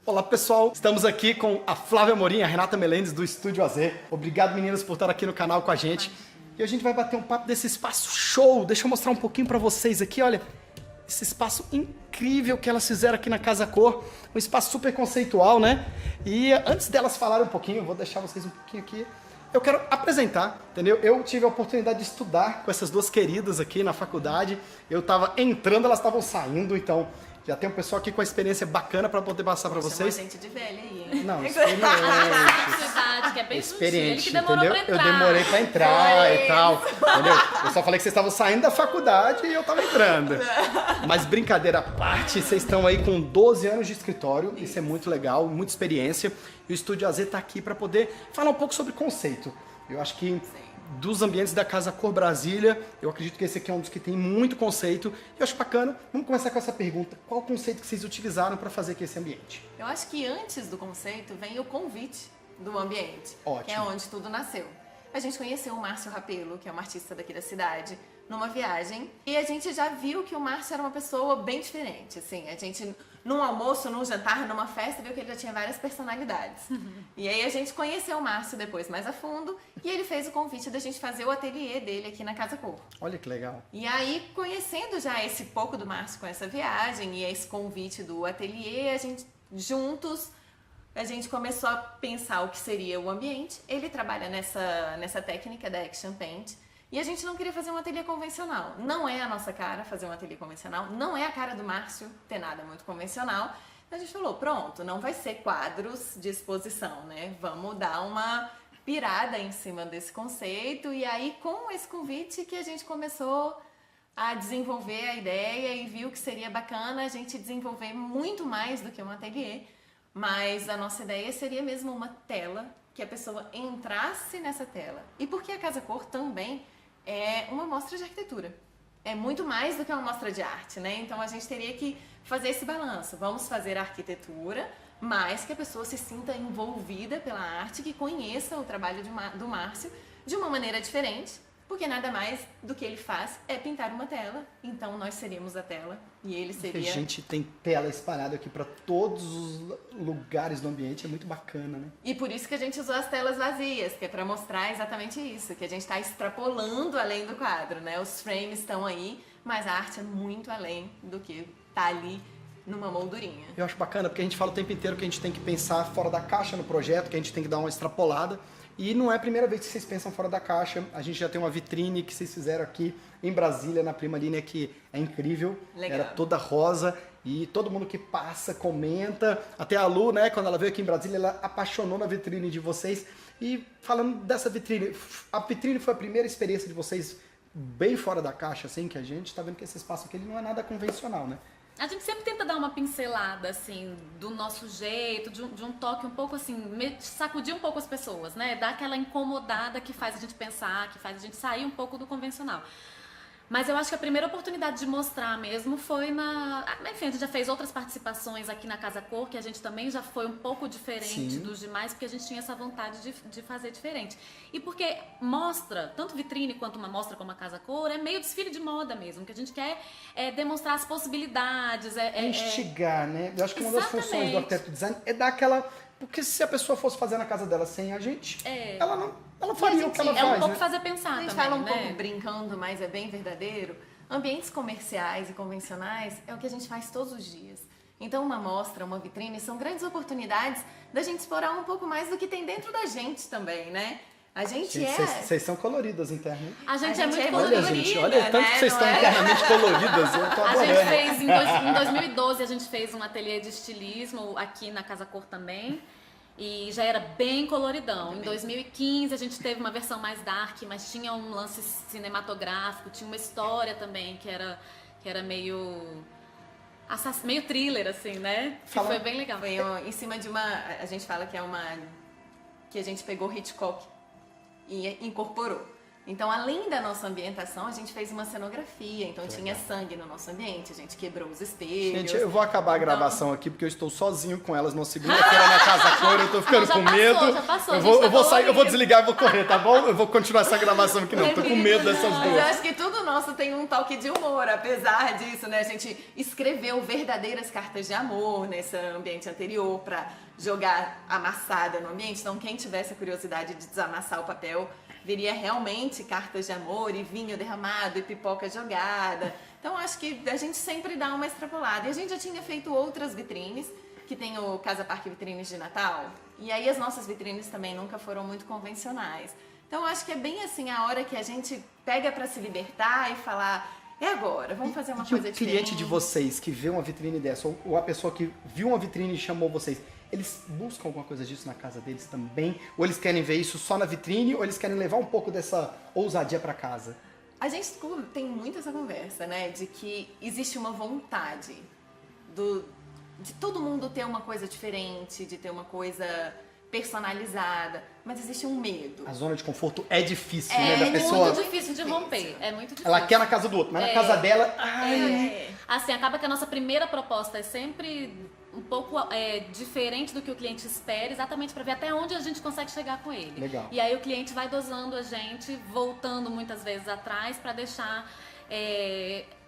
Olá pessoal, estamos aqui com a Flávia Amorim e a Renata Melendes do Estúdio AZ. Obrigado meninas por estar aqui no canal com a gente. E a gente vai bater um papo desse espaço show. Deixa eu mostrar um pouquinho pra vocês aqui, olha. Esse espaço incrível que elas fizeram aqui na Casa Cor. Um espaço super conceitual, né? E antes delas falarem um pouquinho, eu vou deixar vocês um pouquinho aqui. Eu quero apresentar, entendeu? Eu tive a oportunidade de estudar com essas duas queridas aqui na faculdade. Eu estava entrando, elas estavam saindo, então já tem um pessoal aqui com a experiência bacana para poder passar para vocês. Chamou gente de velha aí, hein? Não, experiente. Que é bem Experiente, ele que demorou entendeu? pra Eu entrar. demorei pra entrar e tal, entendeu? Eu só falei que vocês estavam saindo da faculdade e eu tava entrando. Mas brincadeira à parte, vocês estão aí com 12 anos de escritório, isso é muito legal, muita experiência. E o Estúdio AZ tá aqui pra poder falar um pouco sobre conceito. Eu acho que dos ambientes da Casa Cor Brasília, eu acredito que esse aqui é um dos que tem muito conceito. E eu acho bacana, vamos começar com essa pergunta. Qual o conceito que vocês utilizaram para fazer aqui esse ambiente? Eu acho que antes do conceito vem o convite do ambiente, Ótimo. que é onde tudo nasceu. A gente conheceu o Márcio Rapelo, que é um artista daqui da cidade, numa viagem, e a gente já viu que o Márcio era uma pessoa bem diferente, assim, a gente, num almoço, num jantar, numa festa, viu que ele já tinha várias personalidades. E aí a gente conheceu o Márcio depois mais a fundo, e ele fez o convite da gente fazer o ateliê dele aqui na Casa Cor. Olha que legal. E aí, conhecendo já esse pouco do Márcio com essa viagem e esse convite do ateliê, a gente, juntos, a gente começou a pensar o que seria o ambiente. Ele trabalha nessa técnica da Action Paint. E a gente não queria fazer um ateliê convencional. Não é a nossa cara fazer um ateliê convencional. Não é a cara do Márcio ter nada muito convencional. Então a gente falou, pronto, não vai ser quadros de exposição, né? Vamos dar uma pirada em cima desse conceito. E aí, com esse convite que a gente começou a desenvolver a ideia e viu que seria bacana a gente desenvolver muito mais do que um ateliê. Mas a nossa ideia seria mesmo uma tela, que a pessoa entrasse nessa tela. E porque a Casa Cor também é uma mostra de arquitetura. É muito mais do que uma mostra de arte, né? Então a gente teria que fazer esse balanço. Vamos fazer arquitetura, mas que a pessoa se sinta envolvida pela arte, que conheça o trabalho do Márcio de uma maneira diferente. Porque nada mais do que ele faz é pintar uma tela, então nós seríamos a tela e ele seria... A gente tem tela espalhada aqui para todos os lugares do ambiente, é muito bacana, né? E por isso que a gente usou as telas vazias, que é para mostrar exatamente isso, que a gente está extrapolando além do quadro, né? Os frames estão aí, mas a arte é muito além do que tá ali numa moldurinha. Eu acho bacana porque a gente fala o tempo inteiro que a gente tem que pensar fora da caixa no projeto, que a gente tem que dar uma extrapolada. E não é a primeira vez que vocês pensam fora da caixa. A gente já tem uma vitrine que vocês fizeram aqui em Brasília, na Prima Linha, que é incrível. Legal. Era toda rosa e todo mundo que passa comenta. Até a Lu, né, quando ela veio aqui em Brasília, ela apaixonou na vitrine de vocês. E falando dessa vitrine, a vitrine foi a primeira experiência de vocês bem fora da caixa, assim, que a gente tá vendo que esse espaço aqui ele não é nada convencional, né? A gente sempre tenta dar uma pincelada, assim, do nosso jeito, de um toque um pouco, assim, sacudir um pouco as pessoas, né? Dar aquela incomodada que faz a gente pensar, que faz a gente sair um pouco do convencional. Mas eu acho que a primeira oportunidade de mostrar mesmo foi Enfim, a gente já fez outras participações aqui na Casa Cor, que a gente também já foi um pouco diferente Sim. dos demais, porque a gente tinha essa vontade de fazer diferente. E porque mostra, tanto vitrine quanto uma mostra como a Casa Cor, é meio desfile de moda mesmo, que a gente quer demonstrar as possibilidades. Instigar, né? Eu acho que uma das funções do Exatamente. arquiteto design é dar aquela... Porque se a pessoa fosse fazer na casa dela sem a gente, ela faria o que ela É faz, um pouco né? fazer pensar A gente também, fala um né? pouco brincando, mas é bem verdadeiro. Ambientes comerciais e convencionais é o que a gente faz todos os dias. Então uma mostra, uma vitrine, são grandes oportunidades da gente explorar um pouco mais do que tem dentro da gente também, né? A gente Vocês são coloridas internamente. A gente é gente muito é colorida. Olha, gente, olha tanto né? que vocês Não estão é? internamente coloridas. Eu tô A adorando. gente fez, em 2012, a gente fez um ateliê de estilismo aqui na Casa Cor também. E já era bem coloridão. Em 2015 a gente teve uma versão mais dark, mas tinha um lance cinematográfico, tinha uma história também que era meio thriller, assim, né? Que foi bem legal. Foi em cima de uma... A gente fala que é uma... Que a gente pegou Hitchcock e incorporou. Então, além da nossa ambientação, a gente fez uma cenografia. Então, tinha legal. sangue no nosso ambiente, a gente quebrou os espelhos. Gente, eu vou acabar a Então, gravação aqui porque eu estou sozinho com elas numa segunda-feira na Casa Cor, eu tô ficando Já com passou, medo. já passou, eu a gente tá vou sair, eu vou dolorido. desligar e vou correr, tá bom? Eu vou continuar essa gravação aqui não, eu tô com medo dessas Mas eu duas. acho que tudo nosso tem um toque de humor, apesar disso, né? A gente escreveu verdadeiras cartas de amor nesse ambiente anterior pra jogar amassada no ambiente. Então, quem tivesse a curiosidade de desamassar o papel, viria realmente cartas de amor e vinho derramado e pipoca jogada. Então, acho que a gente sempre dá uma extrapolada. E a gente já tinha feito outras vitrines, que tem o Casa Parque Vitrines de Natal. E aí as nossas vitrines também nunca foram muito convencionais. Então, acho que é bem assim, a hora que a gente pega pra se libertar e falar, é agora, vamos fazer uma E coisa o diferente. cliente de vocês que vê uma vitrine dessa, ou a pessoa que viu uma vitrine e chamou vocês, eles buscam alguma coisa disso na casa deles também? Ou eles querem ver isso só na vitrine, ou eles querem levar um pouco dessa ousadia pra casa? A gente tem muito essa conversa, né? De que existe uma vontade de todo mundo ter uma coisa diferente, de ter uma coisa personalizada, mas existe um medo. A zona de conforto é difícil, É né? Da É pessoa. muito difícil de romper, é muito difícil. Ela quer na casa do outro, mas na casa dela. Ai, É. Assim, acaba que a nossa primeira proposta é sempre um pouco diferente do que o cliente espera, exatamente para ver até onde a gente consegue chegar com ele. Legal. E aí o cliente vai dosando a gente, voltando muitas vezes atrás para deixar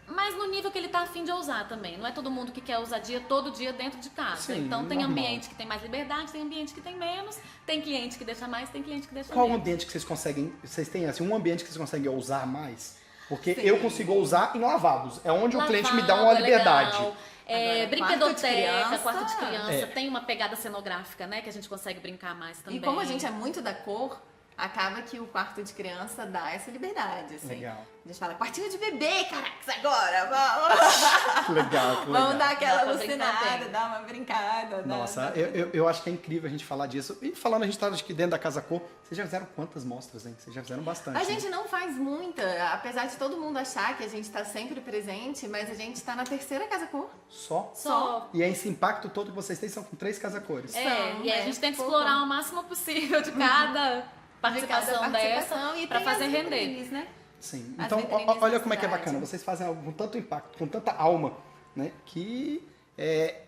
mas no nível que ele tá afim de ousar também. Não é todo mundo que quer ousadia todo dia dentro de casa. Sim, então tem normal. ambiente que tem mais liberdade, tem ambiente que tem menos, tem cliente que deixa mais, tem cliente que deixa qual o menos. ambiente que vocês conseguem. Vocês têm assim, um ambiente que vocês conseguem ousar mais? Porque Sim. eu consigo ousar em lavados. É onde o cliente me dá uma Lavabo é liberdade. legal. Agora, Brinquedoteca, quarto quarto de de criança. criança, tem uma pegada cenográfica, né? Que a gente consegue brincar mais também. E como a gente é muito da cor, acaba que o quarto de criança dá essa liberdade, assim. Legal. A gente fala, quartinho de bebê, caracas, agora, vamos! Que legal, que legal. Vamos dar aquela Dá pra brincar alucinada, bem. dar uma brincada. Nossa, eu acho que é incrível a gente falar disso. E falando, a gente tá aqui dentro da Casa Cor. Vocês já fizeram quantas mostras, hein? Vocês já fizeram bastante. A né? gente não faz muita, apesar de todo mundo achar que a gente tá sempre presente, mas a gente tá na terceira Casa Cor. Só? Só. E esse impacto todo que vocês têm são com 3 Casa Cores. E aí a né? gente tenta Pouco. explorar o máximo possível de cada participação dessa e para tem fazer as render. vitrines, né? Sim. As Então, vitrines olha da como é que é cidade. bacana. Vocês fazem algo com tanto impacto, com tanta alma, né? Que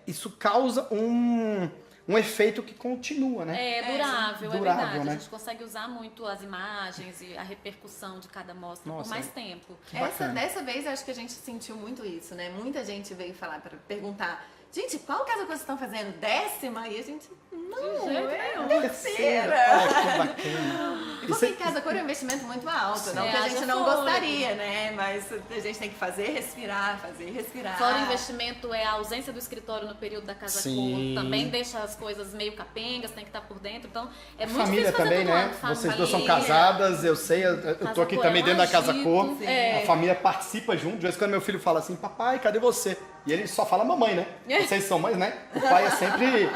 isso causa um efeito que continua, né? É durável, Durável, é verdade. né? A gente consegue usar muito as imagens e a repercussão de cada mostra Nossa, por mais tempo. bacana. Dessa vez eu acho que a gente sentiu muito isso, né? Muita gente veio falar para perguntar, gente, qual casa que vocês estão fazendo? 10ª? E a gente, não, De jeito é nenhum. terceira. Olha que bacana. E porque em Casa Cor é um investimento muito alto, não É, que a gente haja não fôlego. gostaria, né? Mas a gente tem que fazer respirar. Fora o investimento é a ausência do escritório no período da Casa Sim. Cor. Também deixa as coisas meio capengas, tem que estar por dentro. Então é muito Família difícil fazer também, tudo né? lá. Vocês duas são Família. casadas, eu sei, eu tô Casa aqui Cor também é um dentro da Casa agito, Cor. é. A família participa junto. De vez em quando meu filho fala assim, papai, cadê você? E ele só fala mamãe, né? Vocês são mães, né? O pai é sempre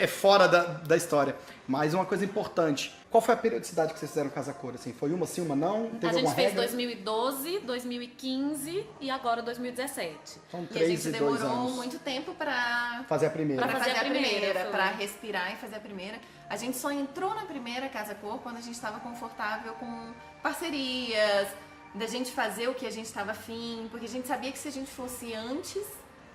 fora da história. Mas uma coisa importante, qual foi a periodicidade que vocês fizeram Casa Cor? Assim, foi uma sim, uma não? Teve A gente alguma fez regra? 2012, 2015 e agora 2017. São E a 3 gente e 2 demorou anos. muito tempo para Fazer a primeira. Pra fazer a primeira, foi. para respirar e fazer a primeira. A gente só entrou na primeira Casa Cor quando a gente estava confortável com parcerias, da gente fazer o que a gente estava afim, porque a gente sabia que se a gente fosse antes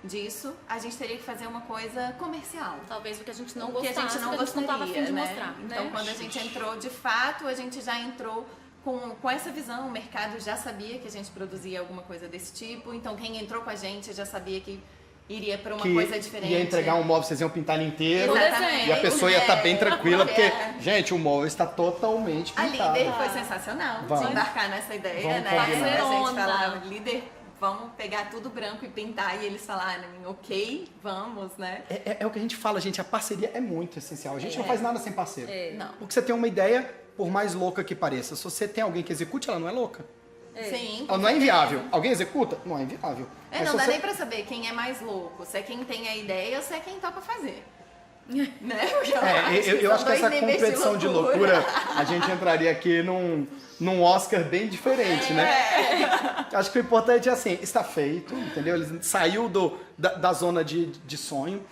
disso, a gente teria que fazer uma coisa comercial. Talvez o que a gente não O que a gostasse, gente não porque a gente não estava gostaria, afim de né? mostrar. Então, né? quando a gente entrou, de fato, a gente já entrou com essa visão. O mercado já sabia que a gente produzia alguma coisa desse tipo. Então, quem entrou com a gente já sabia que iria para uma Que coisa diferente. ia entregar um móvel, vocês iam pintar ele inteiro. Exatamente. E a pessoa ia estar bem tranquila, porque, É. gente, o móvel está totalmente A pintado. líder foi sensacional Vamos. de embarcar nessa ideia, Vamos né? combinar. A gente Parcerona. falava, líder, vamos pegar tudo branco e pintar. E eles falaram, ok, vamos, né? É o que a gente fala, gente, a parceria é muito essencial. A gente não faz nada sem parceiro. Não. Porque você tem uma ideia, por mais louca que pareça. Se você tem alguém que execute, ela não é louca. Sim. Ela não é inviável. Alguém executa? Não é inviável. Mas Não se dá você- nem pra saber quem é mais louco. Se é quem tem a ideia ou se é quem topa fazer. Né? Porque Eu acho que são essa dois níveis competição de loucura, a gente entraria aqui num Oscar bem diferente, né? Acho que o importante é assim, está feito, entendeu? Ele saiu da zona de sonho.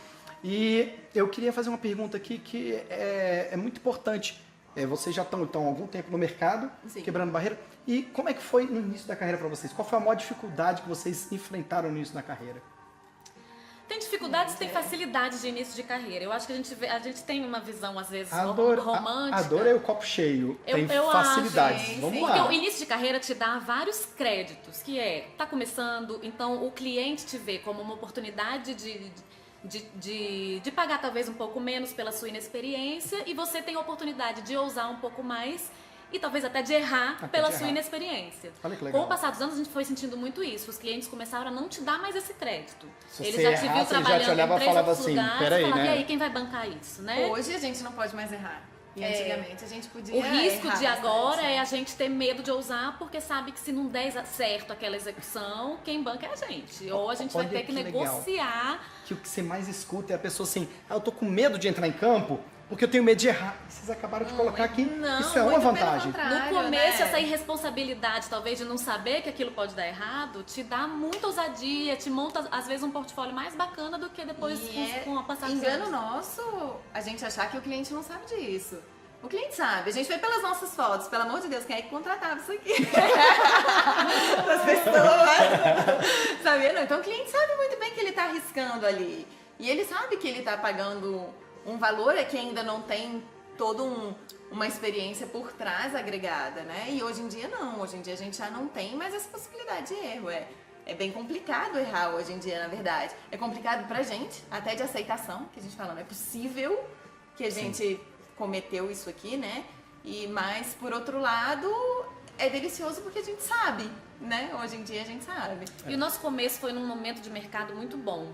E eu queria fazer uma pergunta aqui que é muito importante. Vocês já estão há algum tempo no mercado, Sim. quebrando barreira. E como é que foi no início da carreira para vocês? Qual foi a maior dificuldade que vocês enfrentaram no início da carreira? Tem dificuldades, tem facilidades de início de carreira. Eu acho que a gente tem uma visão, às vezes, Adorei romântica. o copo cheio. Eu Tem facilidades. acho, Vamos sim. lá. Porque o início de carreira te dá vários créditos, que tá começando, então o cliente te vê como uma oportunidade de pagar talvez um pouco menos pela sua inexperiência e você tem a oportunidade de ousar um pouco mais e talvez até de errar Até pela de sua errar. inexperiência. Olha que legal. Com o passar dos anos a gente foi sentindo muito isso, os clientes começaram a não te dar mais esse crédito. Se Eles você já te viu errasse, ele já te trabalhando olhava em e 3 falava outros assim, lugares, peraí, falava, né? e aí, quem vai bancar isso, né? Hoje a gente não pode mais errar. E antigamente a gente podia O risco errar de agora bastante. é a gente ter medo de ousar, porque sabe que se não der certo aquela execução, quem banca é a gente. Ou a gente vai Olha ter que que legal. negociar. Que o que você mais escuta é a pessoa assim, eu tô com medo de entrar em campo porque eu tenho medo de errar. Vocês acabaram de colocar aqui. não, Isso é uma muito pelo vantagem. contrário. No começo, né? essa irresponsabilidade, talvez, de não saber que aquilo pode dar errado, te dá muita ousadia, te monta, às vezes, um portfólio mais bacana do que depois E com a passagem dos engano anos. nosso a gente achar que o cliente não sabe disso. O cliente sabe. A gente foi pelas nossas fotos. Pelo amor de Deus, quem é que contratava isso aqui? As pessoas. Sabia? Não. Então o cliente sabe muito bem que ele está arriscando ali. E ele sabe que ele está pagando um valor que ainda não tem todo uma experiência por trás agregada, né? E hoje em dia não. Hoje em dia a gente já não tem mais essa possibilidade de erro. É bem complicado errar hoje em dia, na verdade. É complicado pra gente, até de aceitação, que a gente fala, não é possível que a gente cometeu isso aqui, né? Mas, por outro lado, é delicioso porque a gente sabe, né? Hoje em dia a gente sabe. E o nosso começo foi num momento de mercado muito bom,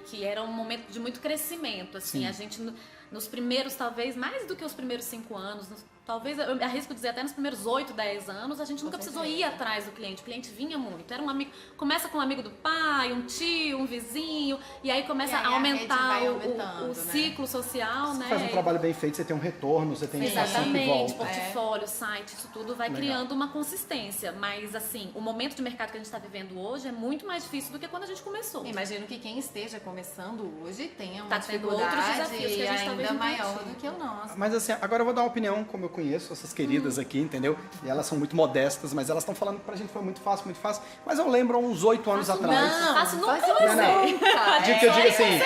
que era um momento de muito crescimento, assim, Sim. a gente nos primeiros, talvez, mais do que os primeiros 5 anos, talvez, eu arrisco dizer até nos primeiros 8, 10 anos, a gente nunca precisou ir atrás do cliente, o cliente vinha muito, era um amigo, começa com um amigo do pai, um tio, um vizinho, e aí começa E aí a a aumentar rede vai o aumentando, né? ciclo social, Você né? faz um trabalho bem feito, você tem um retorno, você tem espaço que Exatamente, volta. portfólio, site, isso tudo vai Legal. criando uma consistência. Mas, assim, o momento de mercado que a gente está vivendo hoje é muito mais difícil do que quando a gente começou. Imagino que quem esteja começando hoje tenha uma Tá tendo outros dificuldade desafios que a gente talvez ainda não maior tinha. do que o nosso. Mas assim, agora eu vou dar uma opinião, como eu conheço essas queridas aqui, entendeu? E elas são muito modestas, mas elas estão falando que pra gente foi muito fácil, muito fácil. Mas eu lembro há uns 8 anos atrás. Faço nunca faz vai Não, ser. Digo que eu digo assim,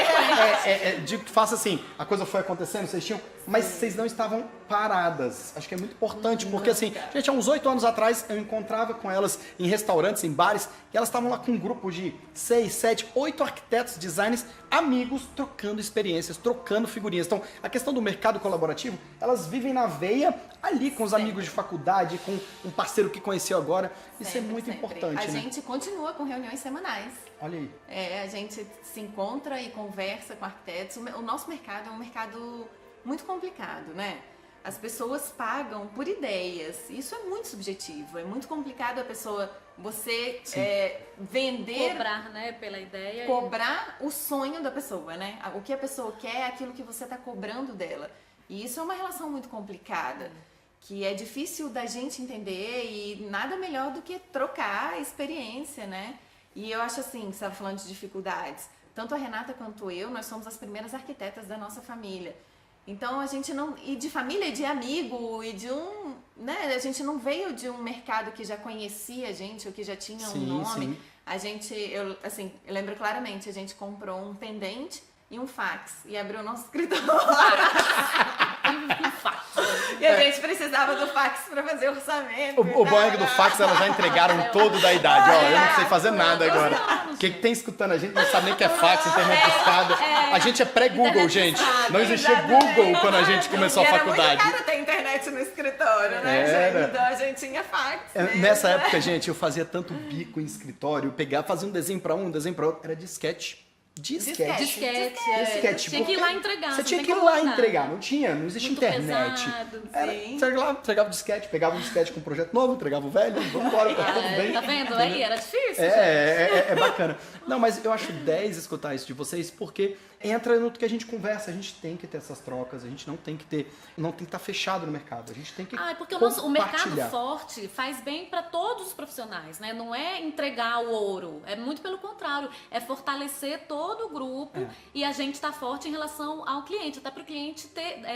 digo que faça assim, a coisa foi acontecendo, vocês tinham, mas vocês não estavam paradas. Acho que é muito importante, porque assim, gente, há uns 8 anos atrás eu encontrava com elas em restaurantes, em bares, e elas estavam lá com um grupo de 6, 7, 8 arquitetos, designers, amigos, trocando experiências, trocando figurinhas. Então, a questão do mercado colaborativo, elas vivem na veia ali com os amigos de faculdade, com um parceiro que conheceu agora. Isso é Sempre, muito sempre. importante, A né? gente continua com reuniões semanais. Olha aí. A gente se encontra e conversa com arquitetos. O nosso mercado é um mercado muito complicado, né? As pessoas pagam por ideias. Isso é muito subjetivo. É muito complicado a pessoa, você vender, Cobrar, né, pela ideia. cobrar o sonho da pessoa, né? O que a pessoa quer é aquilo que você está cobrando dela. E isso é uma relação muito complicada, que é difícil da gente entender e nada melhor do que trocar a experiência, né? E eu acho assim, você estava falando de dificuldades. Tanto a Renata quanto eu, nós somos as primeiras arquitetas da nossa família. Então a gente não. E de família, e de amigo, e de um. Né? A gente não veio de um mercado que já conhecia a gente, ou que já tinha um Sim, nome. sim. A gente, eu lembro claramente, a gente comprou um pendente e um fax e abriu o nosso escritório. E a gente precisava do fax para fazer orçamento. O Boeing do fax, elas já entregaram todo da idade. Ó, eu não sei fazer nada agora. Quem tem escutando a gente não sabe nem que é fax, internet discada. A gente é pré-Google, gente. Não existia Google quando a gente começou a faculdade. Era muito caro ter internet no escritório, né, Era. gente? Então a gente tinha fax. Nessa época, gente, eu fazia tanto bico em escritório, fazia um desenho pra um desenho pra outro. Era disquete. Disquete. Disquete. Disquete, Tinha que ir porque lá entregar. Você não tinha tem que ir como lá mandar. entregar, não tinha, não existia Muito internet. pesado, Era, sim. você ia lá, entregava o disquete, pegava o disquete com um projeto novo, entregava o velho, vamos embora, tá tudo bem. Tá vendo aí? Era difícil. gente. É bacana. Não, mas eu acho 10 escutar isso de vocês, porque entra no que a gente conversa, a gente tem que ter essas trocas, a gente não tem que estar fechado no mercado, a gente tem que Porque o mercado compartilhar. forte faz bem para todos os profissionais, né? Não é entregar o ouro, é muito pelo contrário, é fortalecer todo o grupo e a gente tá forte em relação ao cliente, até para o cliente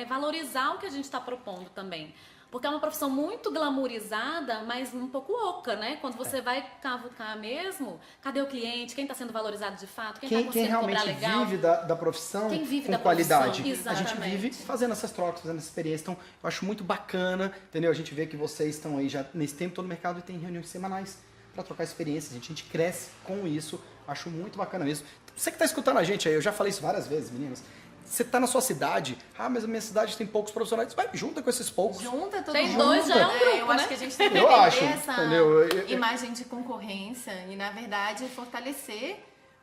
valorizar o que a gente está propondo também. Porque é uma profissão muito glamourizada, mas um pouco oca, né? Quando você vai cavucar mesmo, cadê o cliente? Quem está sendo valorizado de fato? Quem está conseguindo cobrar realmente legal? vive da profissão Quem vive com da qualidade. profissão, A gente exatamente. vive fazendo essas trocas, fazendo essa experiência. Então, eu acho muito bacana, entendeu? A gente vê que vocês estão aí já nesse tempo todo no mercado e tem reuniões semanais para trocar experiências. A gente cresce com isso. Acho muito bacana mesmo. Você que está escutando a gente aí, eu já falei isso várias vezes, meninas. Você tá na sua cidade, mas a minha cidade tem poucos profissionais. Vai, junta com esses poucos. Junta todo Tem mundo. dois, já é um grupo, Eu acho né? que a gente tem que Eu entender acho, essa entendeu? imagem de concorrência e, na verdade, fortalecer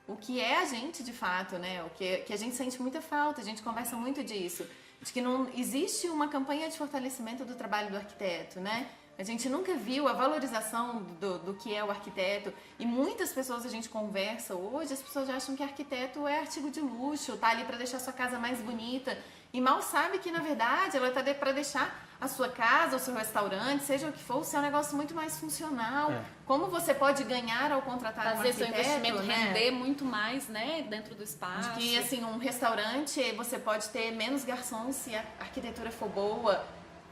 o que é a gente de fato, né? O que a gente sente muita falta, a gente conversa muito disso. De que não existe uma campanha de fortalecimento do trabalho do arquiteto, né? A gente nunca viu a valorização do que é o arquiteto e muitas pessoas a gente conversa hoje, as pessoas acham que arquiteto é artigo de luxo, tá ali para deixar sua casa mais bonita e mal sabe que na verdade ela tá para deixar a sua casa, o seu restaurante, seja o que for, ser um negócio muito mais funcional. Como você pode ganhar ao contratar um Fazer arquiteto, seu investimento né? render muito mais, né, dentro do espaço. De que assim, um restaurante você pode ter menos garçons se a arquitetura for boa.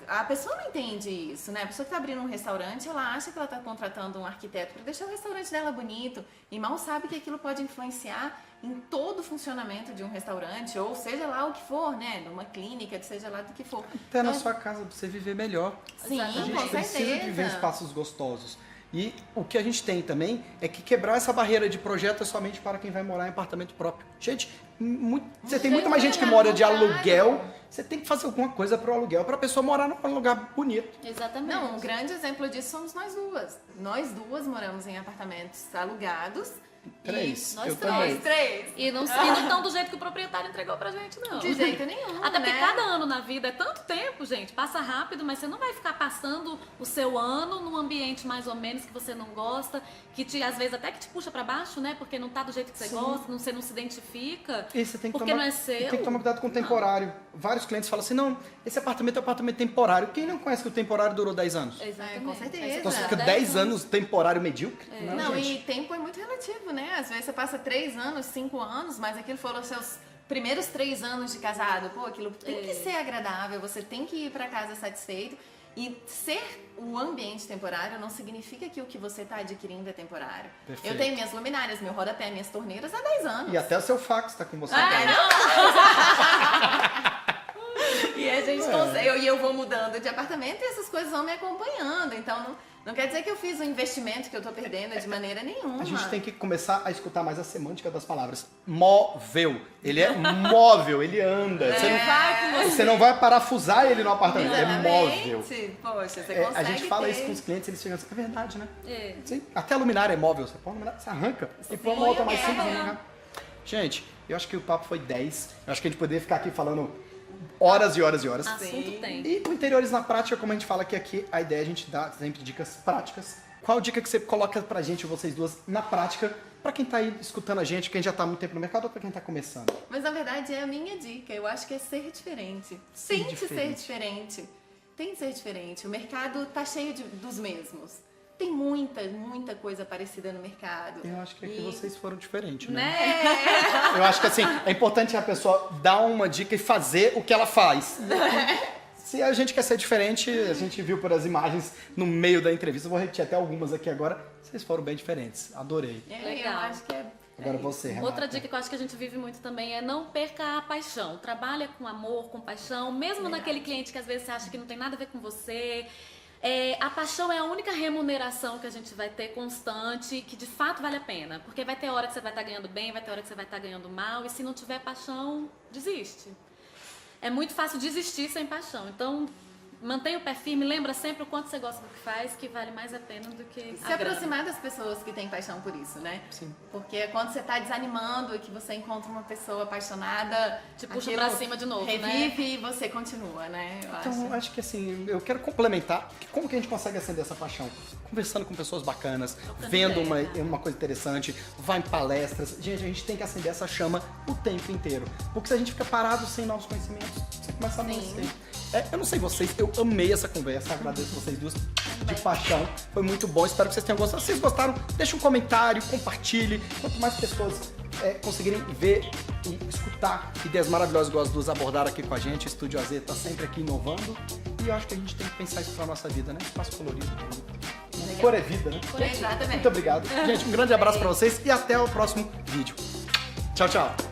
A pessoa não entende isso, né? A pessoa que está abrindo um restaurante, ela acha que ela está contratando um arquiteto para deixar o restaurante dela bonito e mal sabe que aquilo pode influenciar em todo o funcionamento de um restaurante, ou seja lá o que for, né? Numa clínica, seja lá do que for. Até na sua casa, pra você viver melhor. Sim, A gente com precisa certeza. de viver em espaços gostosos. E o que a gente tem também é que quebrar essa barreira de projeto é somente para quem vai morar em apartamento próprio. Gente, você tem muita mais gente que mora de aluguel. Você tem que fazer alguma coisa para o aluguel, para a pessoa morar num lugar bonito. Exatamente. Não, um grande exemplo disso somos nós duas. Nós duas moramos em apartamentos alugados. Três. nós Eu três. também. Nós três. E não estão do jeito que o proprietário entregou pra gente, não. De jeito nenhum, Até porque né? cada ano na vida é tanto tempo, gente. Passa rápido, mas você não vai ficar passando o seu ano num ambiente mais ou menos que você não gosta, que às vezes até que te puxa pra baixo, né? Porque não tá do jeito que você gosta, você não se identifica. E você tem que porque tomar, não é seu. e tem que tomar cuidado com o temporário. Vários clientes falam assim, não, esse apartamento é um apartamento temporário. Quem não conhece que o temporário durou 10 anos? Exatamente. com certeza. Então você Exato. fica 10 anos temporário medíocre? Não, gente. e tempo é muito relativo, né? Às vezes você passa 3 anos, 5 anos, mas aquilo foram os seus primeiros 3 anos de casado. Pô, aquilo tem que ser agradável, você tem que ir pra casa satisfeito. E ser um ambiente temporário não significa que o que você está adquirindo é temporário. Perfeito. Eu tenho minhas luminárias, meu rodapé, minhas torneiras há 10 anos. E até o seu fax tá com você. E a gente consegue, eu vou mudando de apartamento e essas coisas vão me acompanhando. Então não quer dizer que eu fiz um investimento que eu tô perdendo de maneira nenhuma. A gente tem que começar a escutar mais a semântica das palavras. Móvel. Ele é móvel, ele anda. Você não vai parafusar ele no apartamento, é móvel. Poxa, você É, consegue a gente fala ter. isso com os clientes, eles ficam assim, é verdade, né? É. Sim, até a luminária é móvel. Você põe a luminária, você arranca e põe uma outra mais simples. é. Né? Gente, eu acho que o papo foi 10. Eu acho que a gente poderia ficar aqui falando horas e horas e horas. Assunto tem. E o Interiores na Prática, como a gente fala aqui, a ideia é a gente dar sempre dicas práticas. Qual dica que você coloca pra gente, vocês duas, na prática, pra quem tá aí escutando a gente, quem já tá há muito tempo no mercado ou pra quem tá começando? Mas na verdade é a minha dica. Eu acho que é ser diferente. Tente ser diferente. Tem que ser diferente. O mercado tá cheio dos mesmos. Tem muita coisa parecida no mercado. Eu acho que aqui vocês foram diferentes, né? Né? Eu acho que assim, é importante a pessoa dar uma dica e fazer o que ela faz. Se a gente quer ser diferente, a gente viu por as imagens no meio da entrevista, eu vou repetir até algumas aqui agora, vocês foram bem diferentes, adorei. Eu acho que é. Agora você, Renata. Outra dica que eu acho que a gente vive muito também é não perca a paixão. Trabalha com amor, com paixão, mesmo naquele cliente que às vezes você acha que não tem nada a ver com você. A paixão é a única remuneração que a gente vai ter constante, que de fato vale a pena. Porque vai ter hora que você vai estar ganhando bem, vai ter hora que você vai estar ganhando mal, e se não tiver paixão, desiste. É muito fácil desistir sem paixão. Então, mantenha o pé firme, lembra sempre o quanto você gosta do que faz, que vale mais a pena do que Se aproximar das pessoas que têm paixão por isso, né? Sim. Porque quando você tá desanimando e que você encontra uma pessoa apaixonada, Te puxa aquilo pra cima de novo, né? revive e você continua, né? Eu Então, acho. acho que assim, eu quero complementar que como que a gente consegue acender essa paixão? Conversando com pessoas bacanas, vendo uma coisa interessante, vai em palestras. Gente, a gente tem que acender essa chama o tempo inteiro. Porque se a gente fica parado sem novos conhecimentos, você começa a amolecer. Eu não sei vocês, eu amei essa conversa, agradeço vocês duas de paixão. Foi muito bom, espero que vocês tenham gostado. Se vocês gostaram, deixa um comentário, compartilhe. Quanto mais pessoas conseguirem ver e escutar ideias maravilhosas igual as duas abordaram aqui com a gente. O Estúdio AZ tá sempre aqui inovando e eu acho que a gente tem que pensar isso pra nossa vida, né? Espaço colorido. Cor é vida, né? Exatamente. Muito obrigado. Gente, um grande abraço pra vocês e até o próximo vídeo. Tchau, tchau.